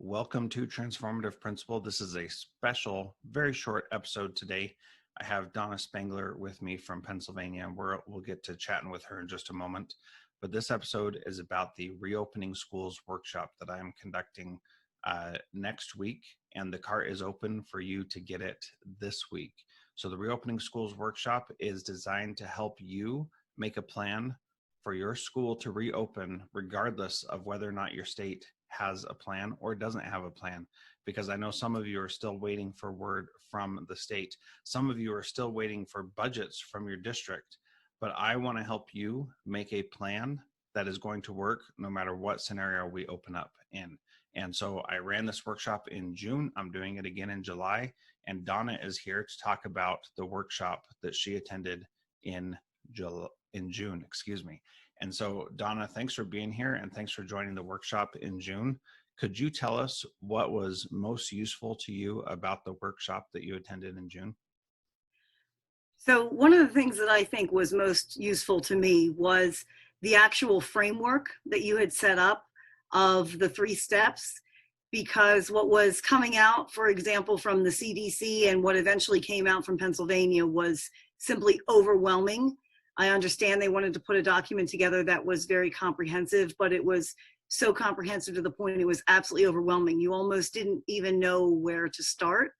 Welcome to Transformative Principal. This is a special, very short episode today. I have Donna Spangler with me from Pennsylvania, and we'll get to chatting with her in just a moment. But this episode is about the Reopening Schools workshop that I'm conducting next week, and the cart is open for you to get it this week. So the Reopening Schools workshop is designed to help you make a plan for your school to reopen, regardless of whether or not your state has a plan or doesn't have a plan. Because I know some of you are still waiting for word from the state. Some of you are still waiting for budgets from your district. But I want to help you make a plan that is going to work no matter what scenario we open up in. And so I ran this workshop in June. I'm doing it again in July. And Donna is here to talk about the workshop that she attended in June. And so, Donna, thanks for being here and thanks for joining the workshop in June. Could you tell us what was most useful to you about the workshop that you attended in June? So one of the things that I think was most useful to me was the actual framework that you had set up of the 3 steps, because what was coming out, for example, from the CDC and what eventually came out from Pennsylvania was simply overwhelming. I understand they wanted to put a document together that was very comprehensive, but it was so comprehensive to the point it was absolutely overwhelming. You almost didn't even know where to start.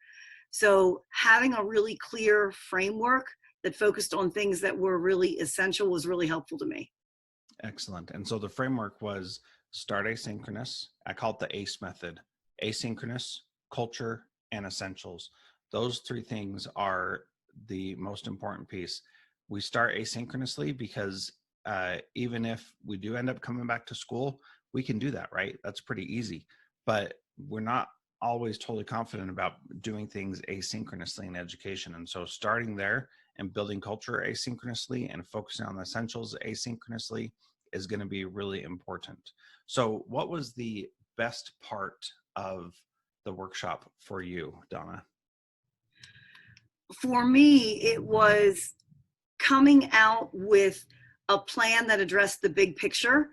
So having a really clear framework that focused on things that were really essential was really helpful to me. Excellent. And so the framework was start asynchronous. I call it the ACE method: asynchronous, culture, and essentials. Those 3 things are the most important piece. We start asynchronously because even if we do end up coming back to school, we can do that, right? That's pretty easy. But we're not always totally confident about doing things asynchronously in education. And so starting there and building culture asynchronously and focusing on the essentials asynchronously is going to be really important. So what was the best part of the workshop for you, Donna? For me, it was coming out with a plan that addressed the big picture,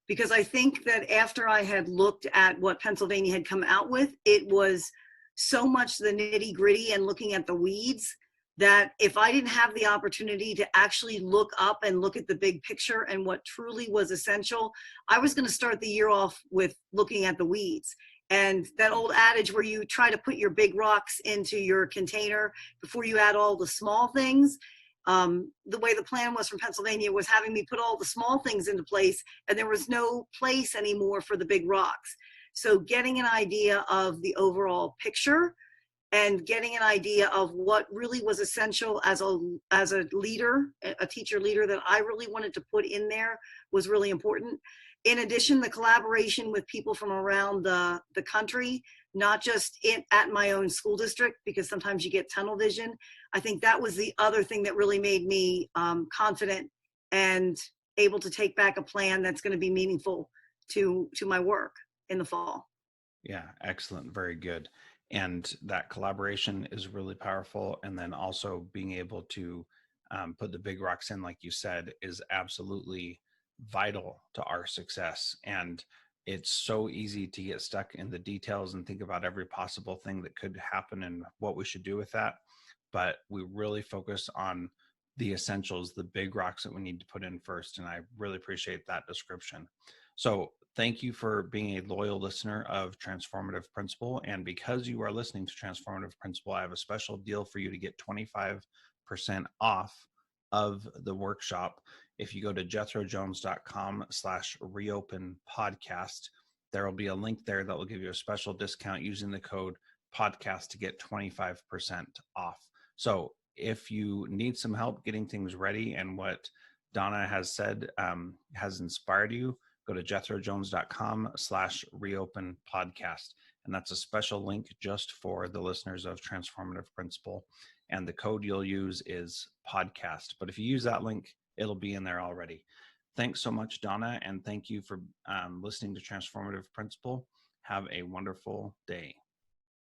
because I think that after I had looked at what Pennsylvania had come out with, it was so much the nitty gritty and looking at the weeds that if I didn't have the opportunity to actually look up and look at the big picture and what truly was essential, I was going to start the year off with looking at the weeds. And that old adage where you try to put your big rocks into your container before you add all the small things, the way the plan was from Pennsylvania was having me put all the small things into place, and there was no place anymore for the big rocks. So getting an idea of the overall picture and getting an idea of what really was essential as a leader, a teacher leader, that I really wanted to put in there was really important. In addition, the collaboration with people from around the country, not just at my own school district, because sometimes you get tunnel vision. I think that was the other thing that really made me confident and able to take back a plan that's going to be meaningful to my work in the fall. Yeah, excellent. Very good. And that collaboration is really powerful. And then also being able to put the big rocks in, like you said, is absolutely vital to our success. And it's so easy to get stuck in the details and think about every possible thing that could happen and what we should do with that. But we really focus on the essentials, the big rocks that we need to put in first. And I really appreciate that description. So thank you for being a loyal listener of Transformative Principal. And because you are listening to Transformative Principal, I have a special deal for you to get 25% off of the workshop. If you go to jethrojones.com/reopen podcast, there will be a link there that will give you a special discount using the code podcast to get 25% off. So if you need some help getting things ready and what Donna has said has inspired you, go to jethrojones.com/reopen podcast. And that's a special link just for the listeners of Transformative Principal. And the code you'll use is podcast. But if you use that link, it'll be in there already. Thanks so much, Donna. And thank you for listening to Transformative Principal. Have a wonderful day.